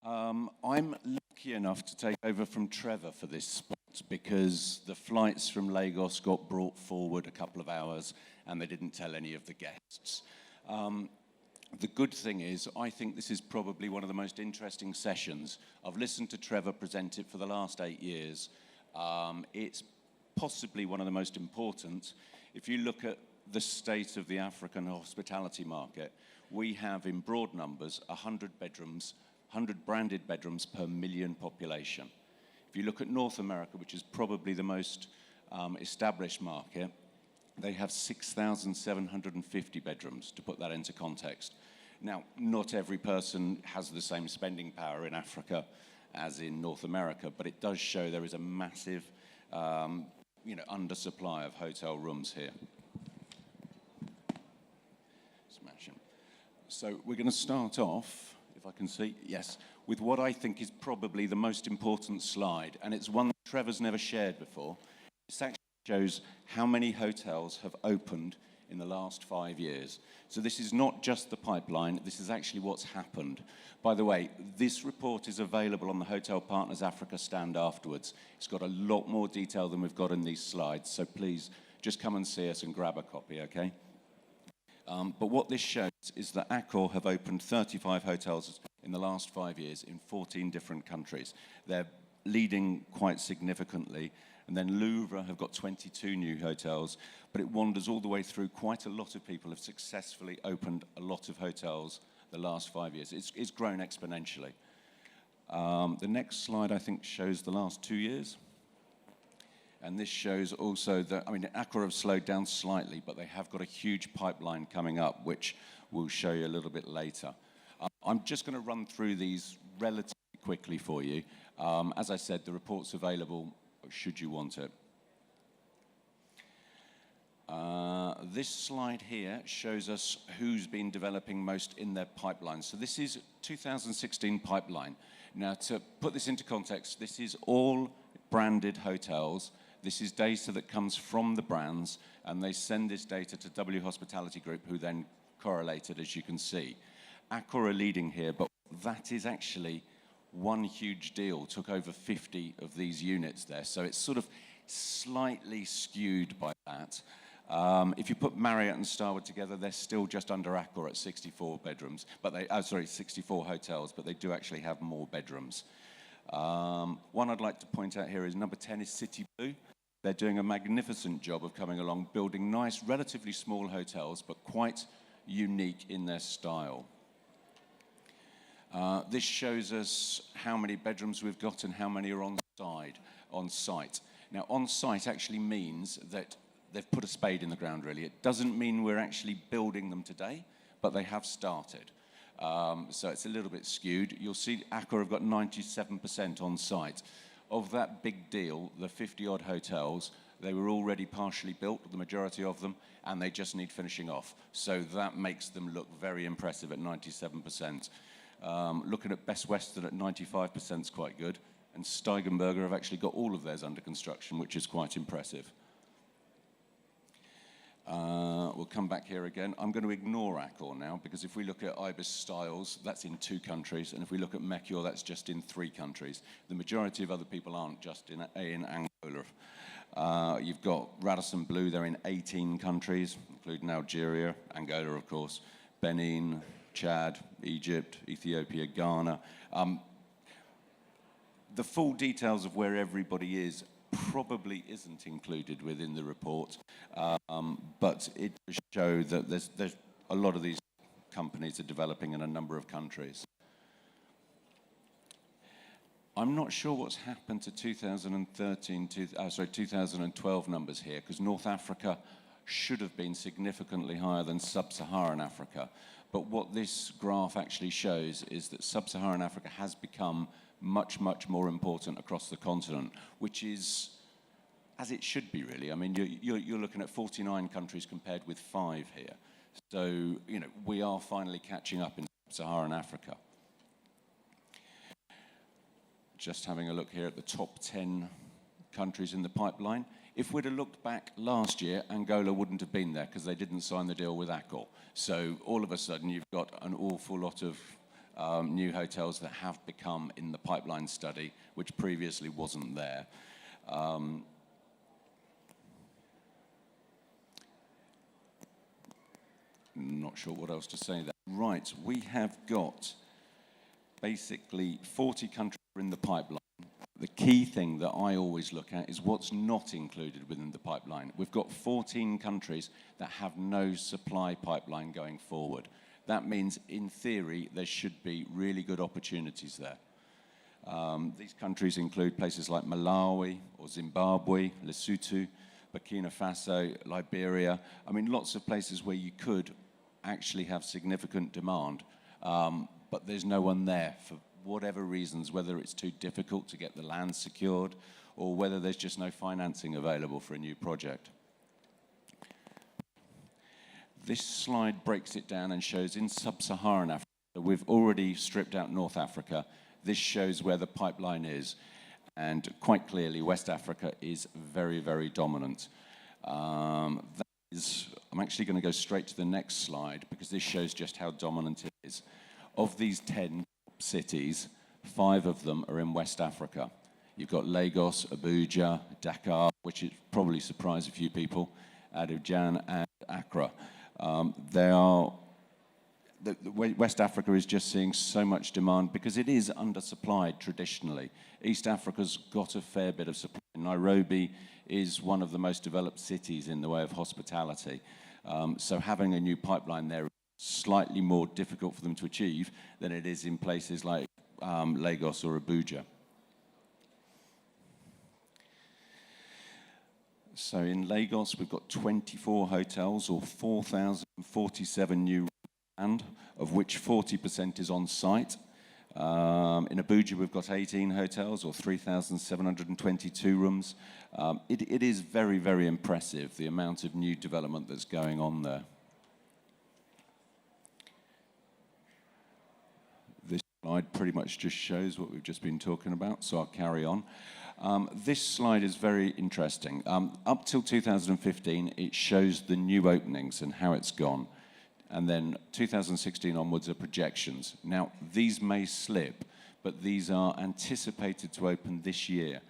I'm lucky enough to take over from Trevor for this spot because the flights from Lagos got brought forward a couple of hours and they didn't tell any of the guests. The good thing is, I think this is probably one of the most interesting sessions. I've listened to Trevor present it for the last 8 years. It's possibly one of the most important. If you look at the state of the African hospitality market, we have in broad numbers 100 bedrooms, 100 branded bedrooms per million population. If you look at North America, which is probably the most established market, they have 6,750 bedrooms, to put that into context. Now, not every person has the same spending power in Africa as in North America, but it does show there is a massive undersupply of hotel rooms here. Smashing. So we're going to start off, if I can see, yes, with what I think is probably the most important slide, and it's one that Trevor's never shared before. It actually shows how many hotels have opened in the last 5 years. So this is not just the pipeline, this is actually what's happened. By the way, this report is available on the Hotel Partners Africa stand afterwards. It's got a lot more detail than we've got in these slides, so please just come and see us and grab a copy, okay? But what this shows is that Accor have opened 35 hotels in the last 5 years in 14 different countries. They're leading quite significantly. And then Louvre have got 22 new hotels, but it wanders all the way through. Quite a lot of people have successfully opened a lot of hotels the last 5 years. It's grown exponentially. The next slide, I think, shows the last 2 years. And this shows also that, Accor have slowed down slightly, but they have got a huge pipeline coming up, which we'll show you a little bit later. I'm just going to run through these relatively quickly for you. As I said, the report's available should you want it. This slide here shows us who's been developing most in their pipeline. So this is 2016 pipeline. Now, to put this into context, this is all branded hotels. This is data that comes from the brands, and they send this data to W Hospitality Group, who then correlate it, as you can see. Accor are leading here, but that is actually one huge deal, took over 50 of these units there. So it's sort of slightly skewed by that. If you put Marriott and Starwood together, they're still just under Accor at 64 bedrooms, but 64 hotels, but they do actually have more bedrooms. One I'd like to point out here is number 10 is City Blue. They're doing a magnificent job of coming along, building nice, relatively small hotels, but quite unique in their style. This shows us how many bedrooms we've got and how many are on site. Now, on site actually means that they've put a spade in the ground, really. It doesn't mean we're actually building them today, but they have started. So it's a little bit skewed. You'll see Accor have got 97% on site. Of that big deal, the 50-odd hotels, they were already partially built, the majority of them, and they just need finishing off. So that makes them look very impressive at 97%. Looking at Best Western at 95% is quite good, and Steigenberger have actually got all of theirs under construction, which is quite impressive. We'll come back here again. I'm going to ignore Accor now, because if we look at Ibis Styles, that's in 2 countries, and if we look at Mercure, that's just in 3 countries. The majority of other people aren't just in Angola. You've got Radisson Blu, they're in 18 countries, including Algeria, Angola, of course, Benin, Chad, Egypt, Ethiopia, Ghana. The full details of where everybody is probably isn't included within the report, but it does show that there's a lot of these companies are developing in a number of countries. I'm not sure what's happened to 2012 numbers here, because North Africa should have been significantly higher than Sub-Saharan Africa. But what this graph actually shows is that Sub-Saharan Africa has become much, much more important across the continent, which is as it should be, really. I mean, you're looking at 49 countries compared with 5 here. So, we are finally catching up in Sub-Saharan Africa. Just having a look here at the top 10 countries in the pipeline. If we'd have looked back last year, Angola wouldn't have been there because they didn't sign the deal with Accor. So all of a sudden, you've got an awful lot of new hotels that have become in the pipeline study, which previously wasn't there. Not sure what else to say there. Right, we have got basically 40 countries in the pipeline. The key thing that I always look at is what's not included within the pipeline. We've got 14 countries that have no supply pipeline going forward. That means, in theory, there should be really good opportunities there. These countries include places like Malawi or Zimbabwe, Lesotho, Burkina Faso, Liberia. I mean, lots of places where you could actually have significant demand, but there's no one there for whatever reasons, whether it's too difficult to get the land secured or whether there's just no financing available for a new project. This slide breaks it down and shows in Sub-Saharan Africa, we've already stripped out North Africa. This shows where the pipeline is. And quite clearly, West Africa is very, very dominant. I'm actually going to go straight to the next slide because this shows just how dominant it is. Of these 10 cities, 5 of them are in West Africa. You've got Lagos, Abuja, Dakar, which is probably surprised a few people, Abidjan and Accra. West Africa is just seeing so much demand because it is undersupplied traditionally. East Africa's got a fair bit of supply. Nairobi is one of the most developed cities in the way of hospitality. So having a new pipeline there is slightly more difficult for them to achieve than it is in places like Lagos or Abuja. So in Lagos, we've got 24 hotels or 4,047 new land, of which 40% is on site. In Abuja, we've got 18 hotels or 3,722 rooms. It is very, very impressive, the amount of new development that's going on there. This slide pretty much just shows what we've just been talking about, so I'll carry on. This slide is very interesting. Up till 2015, it shows the new openings and how it's gone. And then 2016 onwards are projections. Now, these may slip, but these are anticipated to open this year.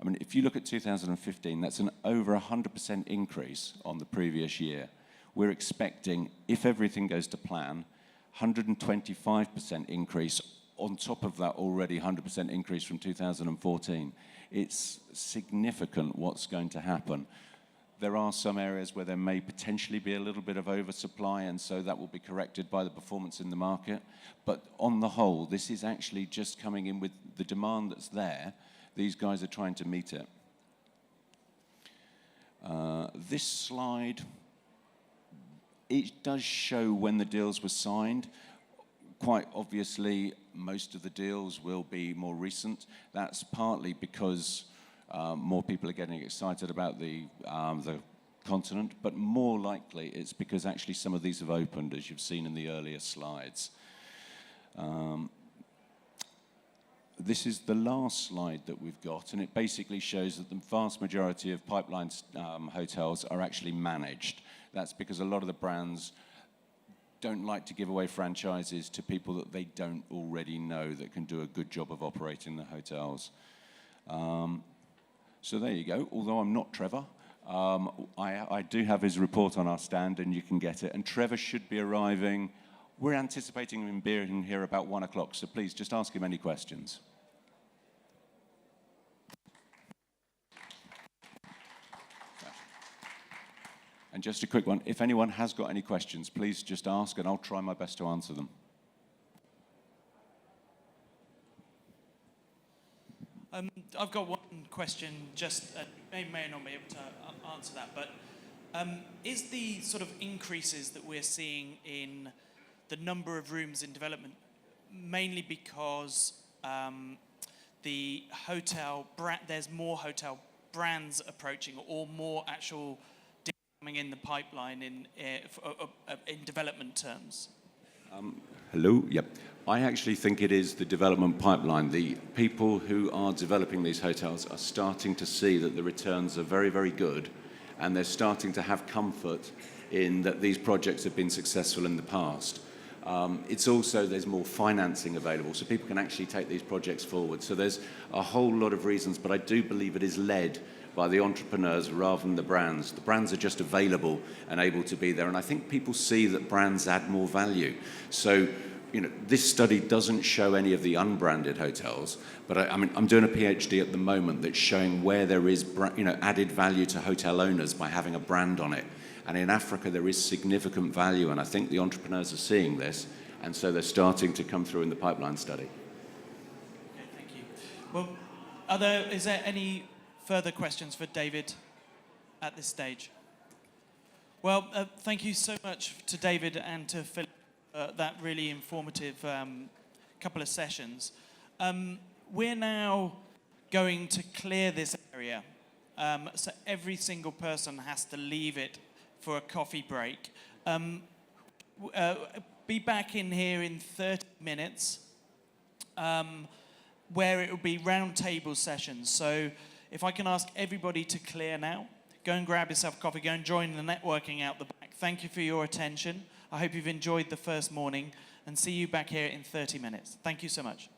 I mean, if you look at 2015, that's an over 100% increase on the previous year. We're expecting, if everything goes to plan, 125% increase on top of that already 100% increase from 2014. It's significant what's going to happen. There are some areas where there may potentially be a little bit of oversupply, and so that will be corrected by the performance in the market. But on the whole, this is actually just coming in with the demand that's there. These guys are trying to meet it. This slide, it does show when the deals were signed. Quite obviously, most of the deals will be more recent. That's partly because more people are getting excited about the continent, but more likely it's because actually some of these have opened, as you've seen in the earlier slides. This is the last slide that we've got, and it basically shows that the vast majority of pipeline hotels are actually managed. That's because a lot of the brands don't like to give away franchises to people that they don't already know that can do a good job of operating the hotels. So there you go. Although I'm not Trevor, I do have his report on our stand, and you can get it. And Trevor should be arriving. We're anticipating him being here about 1 o'clock, so please just ask him any questions. And just a quick one, if anyone has got any questions, please just ask, and I'll try my best to answer them. I've got one question, just may or not be able to answer that, but is the sort of increases that we're seeing in the number of rooms in development mainly because the hotel there's more hotel brands approaching, or more actual deals coming in the pipeline in development terms? Hello, yep. I actually think it is the development pipeline. The people who are developing these hotels are starting to see that the returns are very, very good, and they're starting to have comfort in that these projects have been successful in the past. It's also, there's more financing available, so people can actually take these projects forward. So there's a whole lot of reasons, but I do believe it is led by the entrepreneurs rather than the brands. The brands are just available and able to be there, and I think people see that brands add more value. So, you know, this study doesn't show any of the unbranded hotels, but I mean, I'm doing a PhD at the moment that's showing where there is, added value to hotel owners by having a brand on it. And in Africa, there is significant value, and I think the entrepreneurs are seeing this, and so they're starting to come through in the pipeline study. Okay, thank you. Well, is there any further questions for David at this stage? Well, thank you so much to David and to Philip for that really informative couple of sessions. We're now going to clear this area, so every single person has to leave it for a coffee break. Be back in here in 30 minutes, where it will be round table sessions. So if I can ask everybody to clear now, go and grab yourself a coffee, go and join the networking out the back. Thank you for your attention. I hope you've enjoyed the first morning, and see you back here in 30 minutes. Thank you so much.